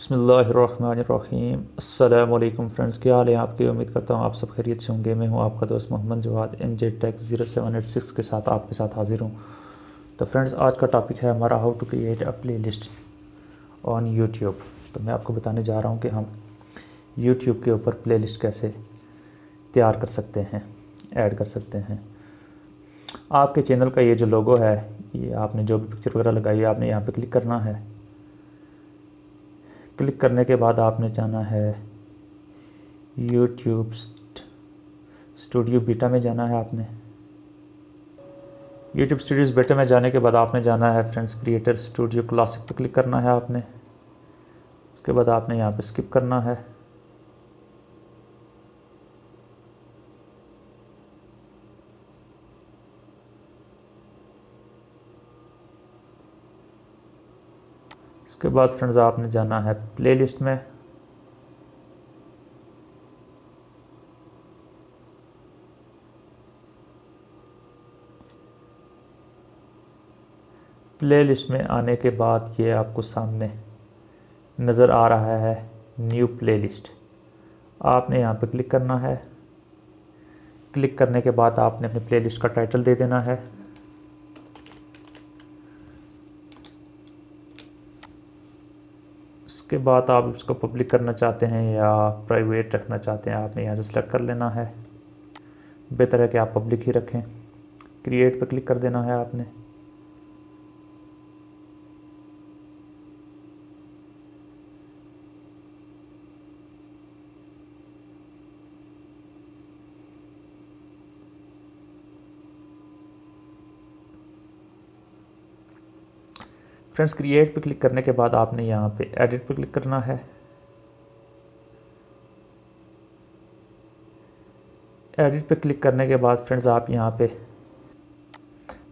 बिस्मिल्लाहिर्रहमानिर्रहीम। अस्सलाम वालेकुम फ्रेंड्स, क्या हाल है आपकी। उम्मीद करता हूँ आप सब खैरियत से होंगे। मैं हूँ आपका दोस्त मोहम्मद जवाद MJ टेक 0786 के साथ आपके साथ हाजिर हूँ। तो फ्रेंड्स, आज का टॉपिक है हमारा how to create a playlist on YouTube. तो मैं आपको बताने जा रहा हूँ कि हम यूट्यूब के ऊपर प्ले लिस्ट कैसे तैयार कर सकते हैं, ऐड कर सकते हैं। आपके चैनल का ये जो लोगो है, ये आपने जो भी पिक्चर वगैरह लगाई है, आपने यहाँ पर क्लिक करना है। क्लिक करने के बाद आपने जाना है यूट्यूब स्टूडियो बीटा में जाना है। आपने यूट्यूब स्टूडियोज़ बीटा में जाने के बाद आपने जाना है फ्रेंड्स क्रिएटर स्टूडियो क्लासिक पे क्लिक करना है आपने। उसके बाद आपने यहाँ पे स्किप करना है। उसके बाद फ्रेंड्स आपने जाना है प्लेलिस्ट में। प्लेलिस्ट में आने के बाद ये आपको सामने नज़र आ रहा है न्यू प्लेलिस्ट। आपने यहाँ पे क्लिक करना है। क्लिक करने के बाद आपने अपने प्लेलिस्ट का टाइटल दे देना है। उसके बाद आप इसको पब्लिक करना चाहते हैं या प्राइवेट रखना चाहते हैं, आपने यहाँ से सेलेक्ट कर लेना है। बेहतर है कि आप पब्लिक ही रखें। क्रिएट पर क्लिक कर देना है आपने। फ्रेंड्स, क्रिएट पे क्लिक करने के बाद आपने यहाँ पे एडिट पे क्लिक करना है। एडिट पे क्लिक करने के बाद फ्रेंड्स आप यहाँ पे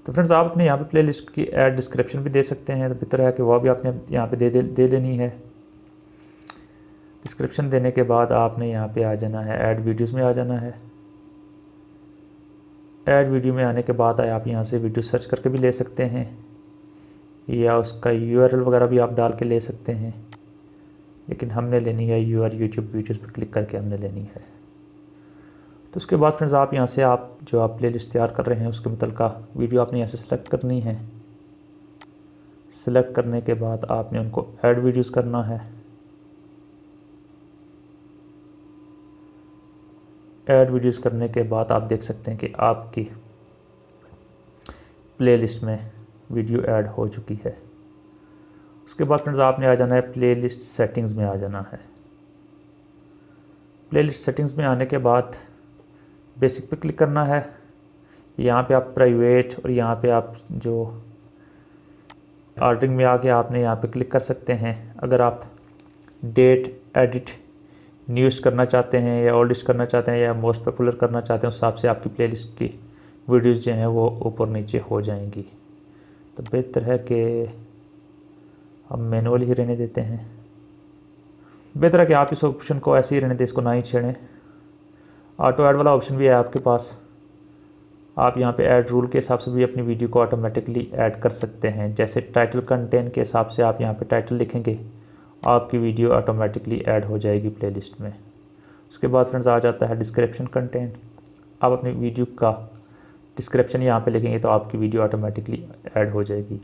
आप अपने यहाँ पे प्लेलिस्ट की ऐड डिस्क्रिप्शन भी दे सकते हैं। तो बेहतर है कि वह भी आपने यहाँ पे दे लेनी है। डिस्क्रिप्शन देने के बाद आपने यहाँ पे आ जाना है, ऐड वीडियोज़ में आ जाना है। ऐड वीडियो में आने के बाद आप यहाँ से वीडियो सर्च करके भी ले सकते हैं या उसका URL वगैरह भी आप डाल के ले सकते हैं, लेकिन हमने लेनी है यूट्यूब वीडियोज़ पर क्लिक करके हमने लेनी है। तो उसके बाद फ्रेंड्स आप यहाँ से आप जो आप प्लेलिस्ट तैयार कर रहे हैं उसके मुतल्लिका वीडियो आपने यहाँ से सेलेक्ट करनी है। सेलेक्ट करने के बाद आपने उनको ऐड वीडियोज़ करना है। ऐड वीडियोज़ करने के बाद आप देख सकते हैं कि आपकी प्लेलिस्ट में वीडियो ऐड हो चुकी है। उसके बाद फ्रेंड्स आपने आ जाना है प्लेलिस्ट सेटिंग्स में आ जाना है। प्लेलिस्ट सेटिंग्स में आने के बाद बेसिक पे क्लिक करना है। यहाँ पे आप प्राइवेट और यहाँ पे आप जो ऑर्डरिंग में आके आपने यहाँ पे क्लिक कर सकते हैं। अगर आप डेट एडिट न्यूज़ करना चाहते हैं या ओल्डेस्ट करना चाहते हैं या मोस्ट पॉपुलर करना चाहते हैं, उस हिसाब से आपकी प्लेलिस्ट की वीडियोज़ जो हैं वो ऊपर नीचे हो जाएंगी। तो बेहतर है कि हम मैनुअल ही रहने देते हैं। बेहतर है कि आप इस ऑप्शन को ऐसे ही रहने दें, इसको ना ही छेड़ें। ऑटो ऐड वाला ऑप्शन भी है आपके पास। आप यहाँ पे ऐड रूल के हिसाब से भी अपनी वीडियो को ऑटोमेटिकली ऐड कर सकते हैं। जैसे टाइटल कंटेंट के हिसाब से आप यहाँ पे टाइटल लिखेंगे, आपकी वीडियो ऑटोमेटिकली ऐड हो जाएगी प्लेलिस्ट में। उसके बाद फ्रेंड्स आ जाता है डिस्क्रिप्शन कंटेंट। आप अपनी वीडियो का डिस्क्रिप्शन यहाँ पे लिखेंगे तो आपकी वीडियो ऑटोमेटिकली ऐड हो जाएगी।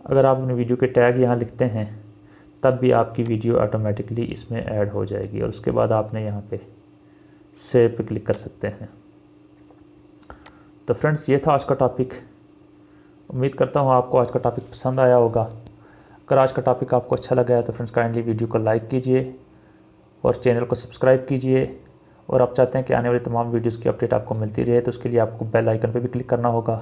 अगर आप अपनी वीडियो के टैग यहाँ लिखते हैं तब भी आपकी वीडियो ऑटोमेटिकली इसमें ऐड हो जाएगी। और उसके बाद आपने यहाँ पे सेव पे क्लिक कर सकते हैं। तो फ्रेंड्स, ये था आज का टॉपिक। उम्मीद करता हूँ आपको आज का टॉपिक पसंद आया होगा। अगर आज का टॉपिक आपको अच्छा लगा है तो फ्रेंड्स काइंडली वीडियो को लाइक कीजिए और चैनल को सब्सक्राइब कीजिए। और आप चाहते हैं कि आने वाली तमाम वीडियोज़ की अपडेट आपको मिलती रहे तो उसके लिए आपको बेल आइकन पर भी क्लिक करना होगा।